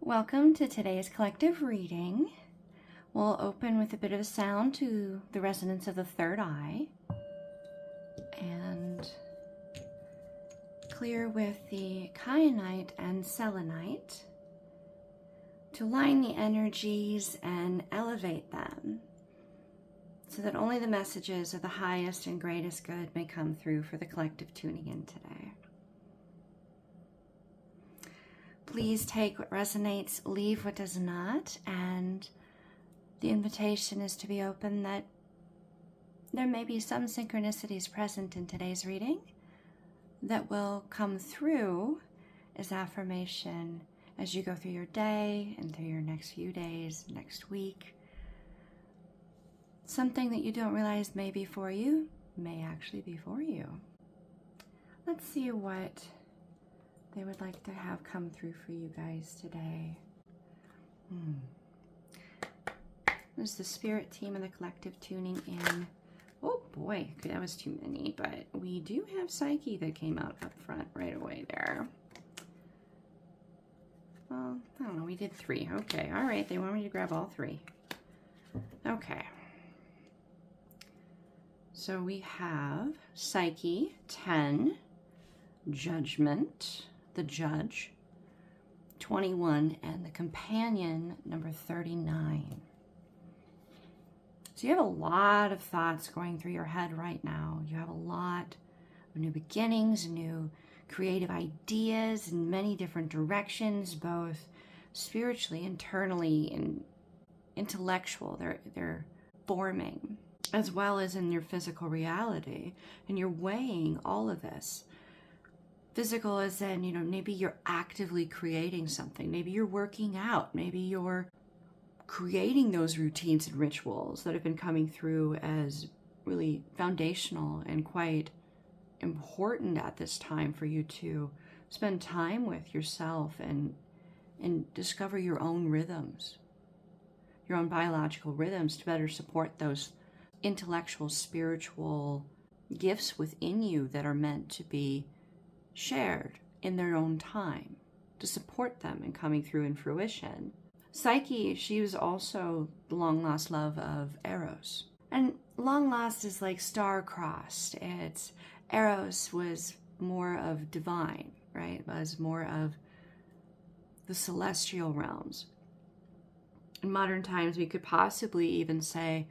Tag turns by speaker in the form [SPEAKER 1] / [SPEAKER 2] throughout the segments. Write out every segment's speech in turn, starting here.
[SPEAKER 1] Welcome to today's collective reading. We'll open with a bit of a sound to the resonance of the third eye and clear with the kyanite and selenite to line the energies and elevate them so that only the messages of the highest and greatest good may come through for the collective tuning in today. Please take what resonates, leave what does not, and the invitation is to be open that there may be some synchronicities present in today's reading that will come through as affirmation as you go through your day and through your next few days, next week. Something that you don't realize may be for you may actually be for you. Let's see what they would like to have come through for you guys today. This is the spirit team and the collective tuning in. Oh boy, that was too many, but we do have Psyche that came out up front right away there. Well, I don't know, we did 3. Okay, all right, they want me to grab all 3. Okay. So we have Psyche, 10, Judgment, the Judge, 21, and the Companion, number 39. So you have a lot of thoughts going through your head right now. You have a lot of new beginnings, new creative ideas in many different directions, both spiritually, internally, and intellectual. They're forming, as well as in your physical reality. And you're weighing all of this. Physical as in, maybe you're actively creating something. Maybe you're working out. Maybe you're creating those routines and rituals that have been coming through as really foundational and quite important at this time for you to spend time with yourself and discover your own rhythms, your own biological rhythms to better support those intellectual, spiritual gifts within you that are meant to be shared in their own time to support them in coming through in fruition. Psyche, she was also the long-lost love of Eros. And long-lost is like star-crossed. Eros was more of divine, right? It was more of the celestial realms. In modern times, we could possibly even say,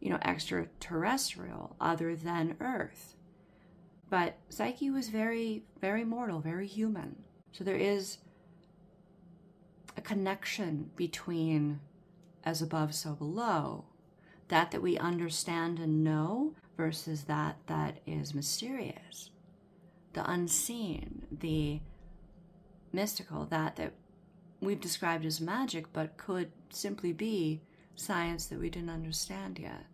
[SPEAKER 1] extraterrestrial, other than Earth. But Psyche was very, very mortal, very human. So there is a connection between as above, so below. That we understand and know versus that is mysterious. The unseen, the mystical, that we've described as magic, but could simply be science that we didn't understand yet.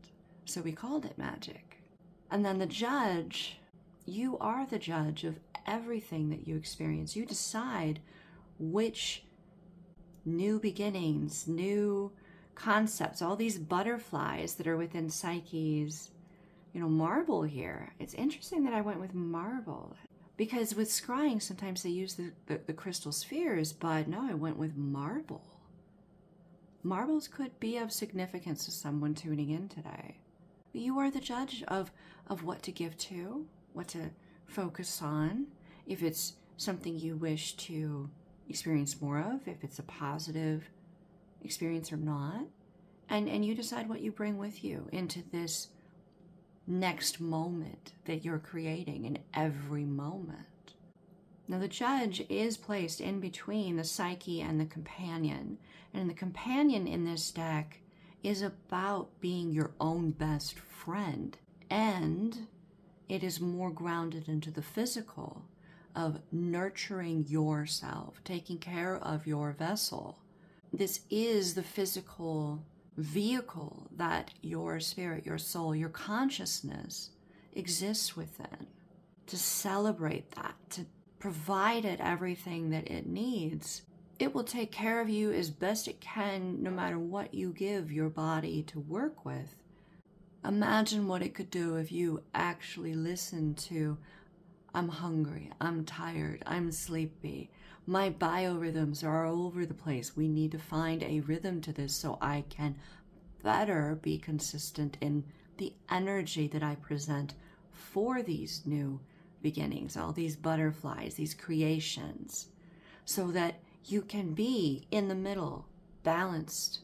[SPEAKER 1] So we called it magic. And then the Judge, you are the judge of everything that you experience. You decide which new beginnings, new concepts, all these butterflies that are within Psyche's, marble here. It's interesting that I went with marble because with scrying, sometimes they use the crystal spheres, but no, I went with marble. Marbles could be of significance to someone tuning in today. You are the judge of what to give to, what to focus on, if it's something you wish to experience more of, if it's a positive experience or not, and you decide what you bring with you into this next moment that you're creating in every moment. Now the Judge is placed in between the Psyche and the Companion, and the Companion in this deck is about being your own best friend, and it is more grounded into the physical of nurturing yourself, taking care of your vessel. This is the physical vehicle that your spirit, your soul, your consciousness exists within. To celebrate that, to provide it everything that it needs. It will take care of you as best it can, no matter what you give your body to work with. Imagine what it could do if you actually listened to, I'm hungry, I'm tired, I'm sleepy. My biorhythms are all over the place. We need to find a rhythm to this so I can better be consistent in the energy that I present for these new beginnings, all these butterflies, these creations, so that you can be in the middle, balanced.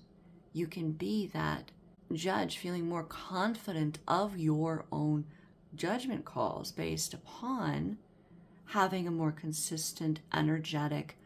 [SPEAKER 1] You can be that judge, feeling more confident of your own judgment calls based upon having a more consistent, energetic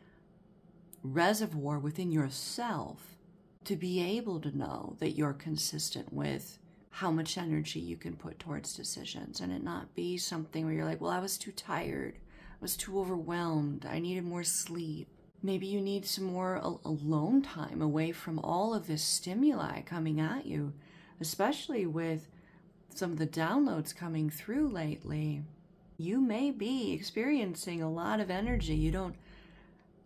[SPEAKER 1] reservoir within yourself to be able to know that you're consistent with how much energy you can put towards decisions, and it not be something where you're like, well, I was too tired, I was too overwhelmed, I needed more sleep. Maybe you need some more alone time away from all of this stimuli coming at you, especially with some of the downloads coming through lately. You may be experiencing a lot of energy you don't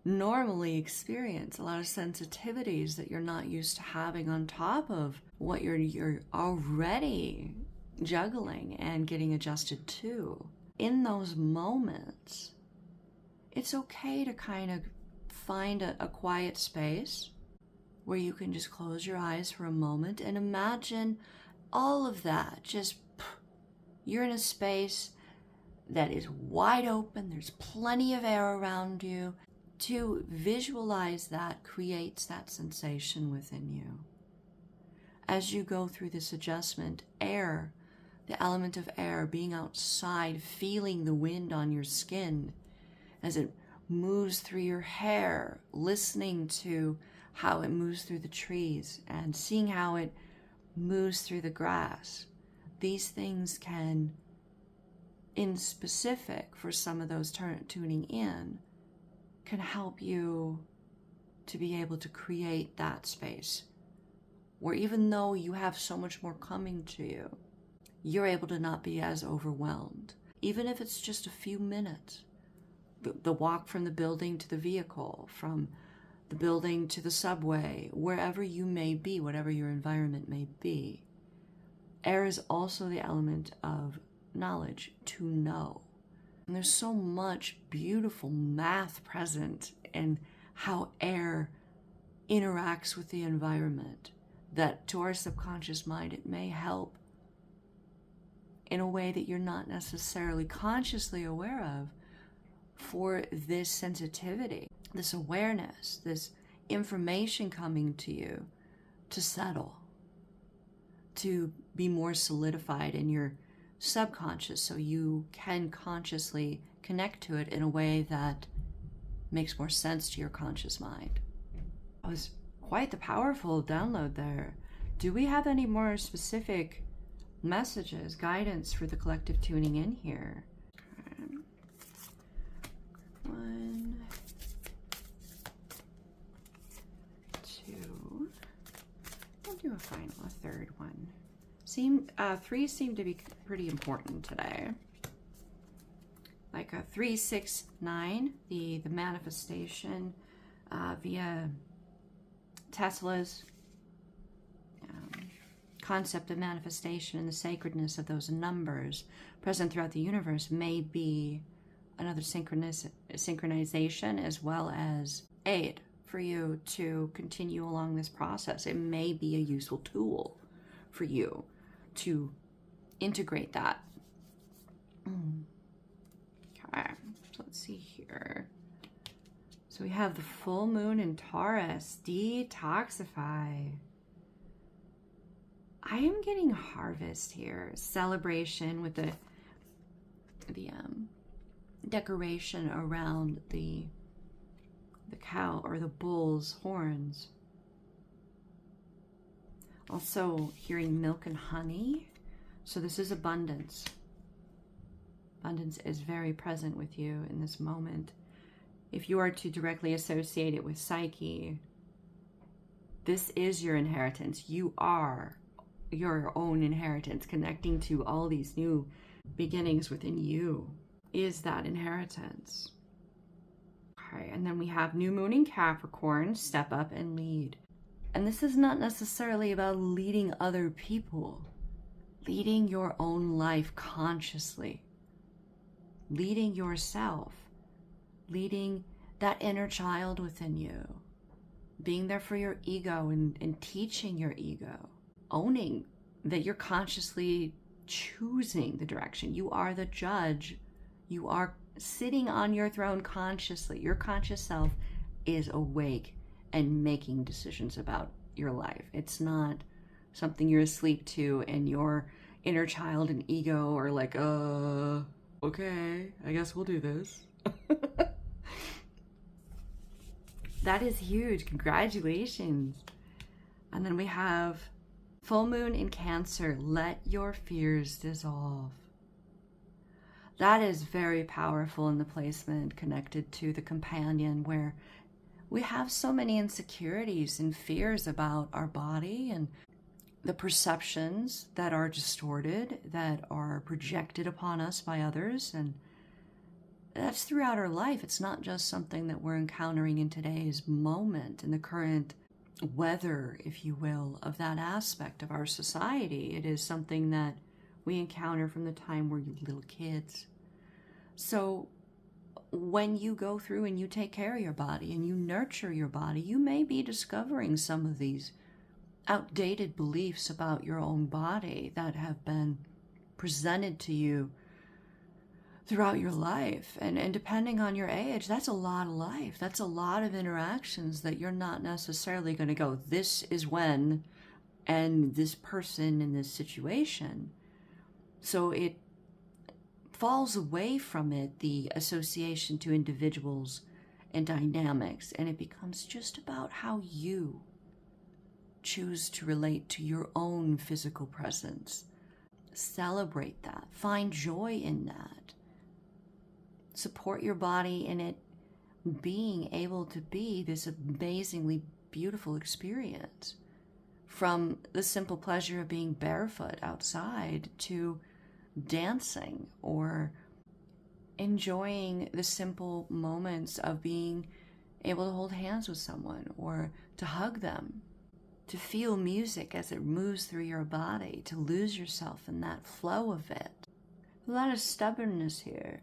[SPEAKER 1] normally experience, a lot of sensitivities that you're not used to having on top of what you're already juggling and getting adjusted to. In those moments, it's okay to kind of find a quiet space where you can just close your eyes for a moment and imagine all of that. Just, you're in a space that is wide open, there's plenty of air around you. To visualize that creates that sensation within you. As you go through this adjustment, air, the element of air, being outside, feeling the wind on your skin as it moves through your hair, listening to how it moves through the trees and seeing how it moves through the grass. These things can, in specific for some of those tuning in, can help you to be able to create that space where even though you have so much more coming to you, you're able to not be as overwhelmed. Even if it's just a few minutes, the walk from the building to the vehicle, from the building to the subway, wherever you may be, whatever your environment may be. Air is also the element of knowledge, to know. And there's so much beautiful math present in how air interacts with the environment that to our subconscious mind, it may help in a way that you're not necessarily consciously aware of for this sensitivity, this awareness, this information coming to you to settle, to be more solidified in your subconscious so you can consciously connect to it in a way that makes more sense to your conscious mind. It was quite the powerful download there. Do we have any more specific messages, guidance for the collective tuning in here? Okay. 1, 2. We'll do a third one. 3 seem to be pretty important today. Like a 3, 6, 9, the manifestation via Tesla's concept of manifestation and the sacredness of those numbers present throughout the universe may be another synchronization as well as aid for you to continue along this process. It may be a useful tool for you to integrate that. Okay, so let's see here. So we have the full moon in Taurus, detoxify. I am getting harvest here, celebration with the decoration around the cow or the bull's horns. Also hearing milk and honey. So this is abundance. Abundance is very present with you in this moment. If you are to directly associate it with Psyche, this is your inheritance. You are your own inheritance. Connecting to all these new beginnings within you is that inheritance. Okay, and then we have new moon in Capricorn, step up and lead. And this is not necessarily about leading other people, leading your own life consciously, leading yourself, leading that inner child within you, being there for your ego and teaching your ego, owning that you're consciously choosing the direction. You are the judge. You are sitting on your throne consciously. Your conscious self is awake and making decisions about your life. It's not something you're asleep to and your inner child and ego are like, okay, I guess we'll do this. That is huge. Congratulations. And then we have full moon in Cancer. Let your fears dissolve. That is very powerful in the placement connected to the companion, where we have so many insecurities and fears about our body and the perceptions that are distorted, that are projected upon us by others. And that's throughout our life. It's not just something that we're encountering in today's moment, in the current weather, if you will, of that aspect of our society. It is something that we encounter from the time we're little kids. So when you go through and you take care of your body and you nurture your body, you may be discovering some of these outdated beliefs about your own body that have been presented to you throughout your life. And depending on your age, that's a lot of life. That's a lot of interactions that you're not necessarily going to go, this is when, and this person in this situation. So it falls away from it, the association to individuals and dynamics, and it becomes just about how you choose to relate to your own physical presence. Celebrate that. Find joy in that. Support your body in it being able to be this amazingly beautiful experience. From the simple pleasure of being barefoot outside to dancing or enjoying the simple moments of being able to hold hands with someone or to hug them, to feel music as it moves through your body, to lose yourself in that flow of it. A lot of stubbornness here.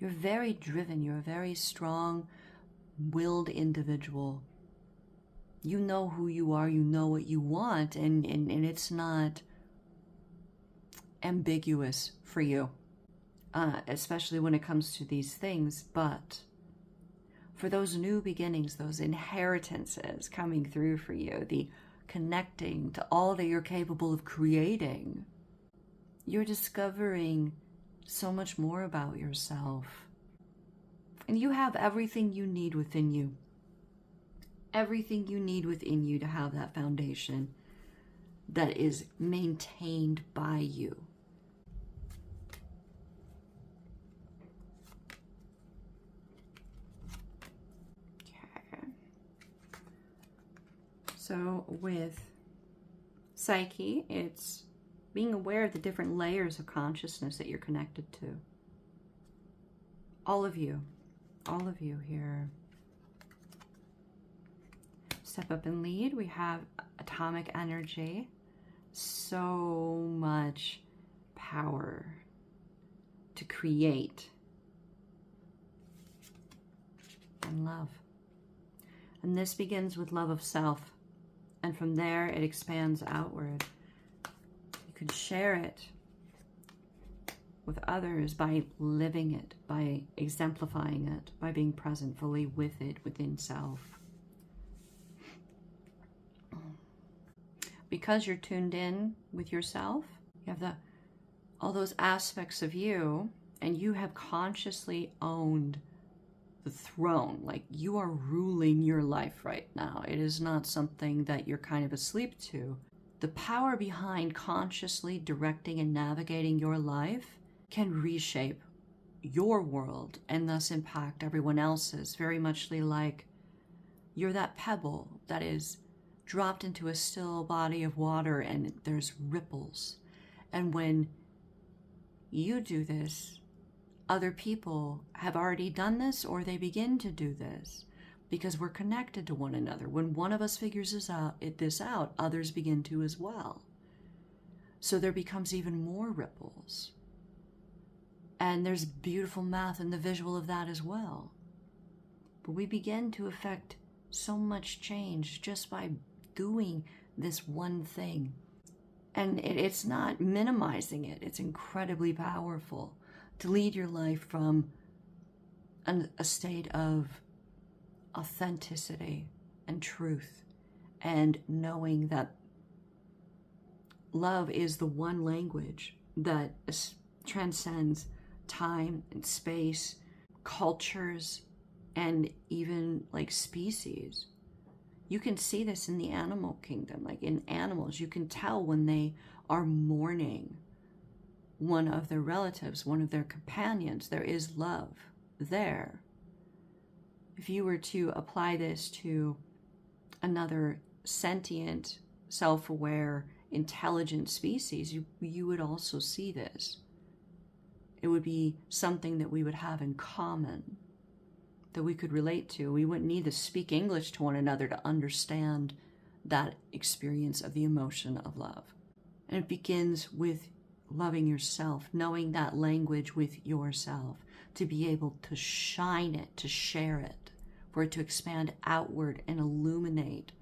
[SPEAKER 1] You're very driven. You're a very strong-willed individual. You know who you are. You know what you want, and it's not ambiguous for you, especially when it comes to these things. But for those new beginnings, those inheritances coming through for you, the connecting to all that you're capable of creating, you're discovering so much more about yourself. And you have everything you need within you. Everything you need within you to have that foundation that is maintained by you. Okay. So with Psyche, it's being aware of the different layers of consciousness that you're connected to. All of you here. Step up and lead. We have atomic energy. So much power to create and love. And this begins with love of self. And from there, it expands outward. You can share it with others by living it, by exemplifying it, by being present fully with it within self. Because you're tuned in with yourself, you have all those aspects of you, and you have consciously owned the throne. Like, you are ruling your life right now. It is not something that you're kind of asleep to. The power behind consciously directing and navigating your life can reshape your world and thus impact everyone else's, very muchly like you're that pebble that is dropped into a still body of water and there's ripples. And when you do this, other people have already done this, or they begin to do this, because we're connected to one another. When one of us figures this out, others begin to as well. So there becomes even more ripples. And there's beautiful math in the visual of that as well. But we begin to affect so much change just by doing this one thing. And it's not minimizing it. It's incredibly powerful to lead your life from a state of authenticity and truth, and knowing that love is the one language that transcends time and space, cultures, and even like species. You can see this in the animal kingdom. Like in animals, you can tell when they are mourning one of their relatives, one of their companions. There is love there. If you were to apply this to another sentient, self-aware, intelligent species, you would also see this. It would be something that we would have in common, that we could relate to. We wouldn't need to speak English to one another to understand that experience of the emotion of love. And it begins with loving yourself, knowing that language with yourself, to be able to shine it, to share it, for it to expand outward and illuminate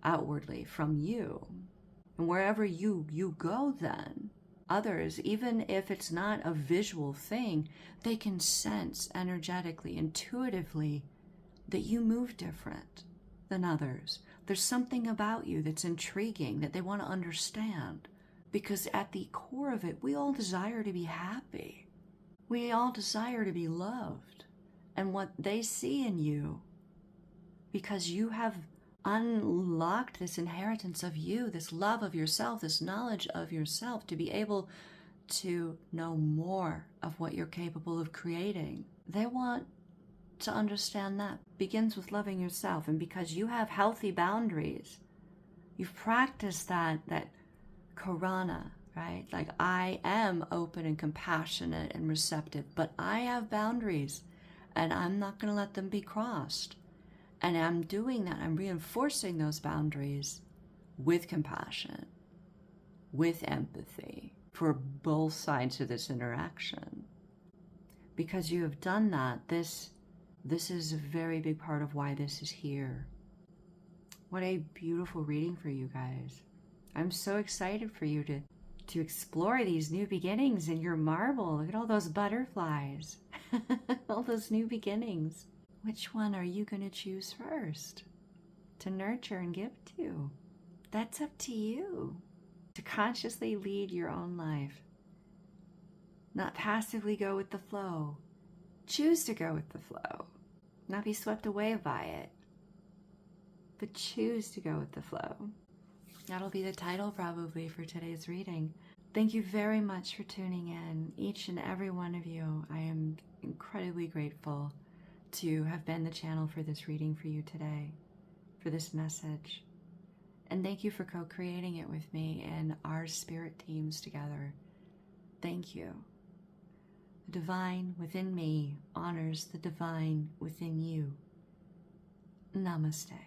[SPEAKER 1] outwardly from you. And wherever you go then, others, even if it's not a visual thing, they can sense energetically, intuitively, that you move different than others. There's something about you that's intriguing, that they want to understand. Because at the core of it, we all desire to be happy. We all desire to be loved. And what they see in you, because you have unlocked this inheritance of you, this love of yourself, this knowledge of yourself, to be able to know more of what you're capable of creating. They want to understand that. It begins with loving yourself. And because you have healthy boundaries, you've practiced that Karana, right? Like, I am open and compassionate and receptive, but I have boundaries and I'm not going to let them be crossed. And I'm doing that. I'm reinforcing those boundaries with compassion, with empathy for both sides of this interaction. Because you have done that, this is a very big part of why this is here. What a beautiful reading for you guys. I'm so excited for you to explore these new beginnings in your marble. Look at all those butterflies, all those new beginnings. Which one are you going to choose first to nurture and give to? That's up to you. To consciously lead your own life. Not passively go with the flow. Choose to go with the flow. Not be swept away by it. But choose to go with the flow. That'll be the title probably for today's reading. Thank you very much for tuning in, each and every one of you. I am incredibly grateful to have been the channel for this reading for you today, for this message. And thank you for co-creating it with me and our spirit teams together. Thank you. The divine within me honors the divine within you. Namaste.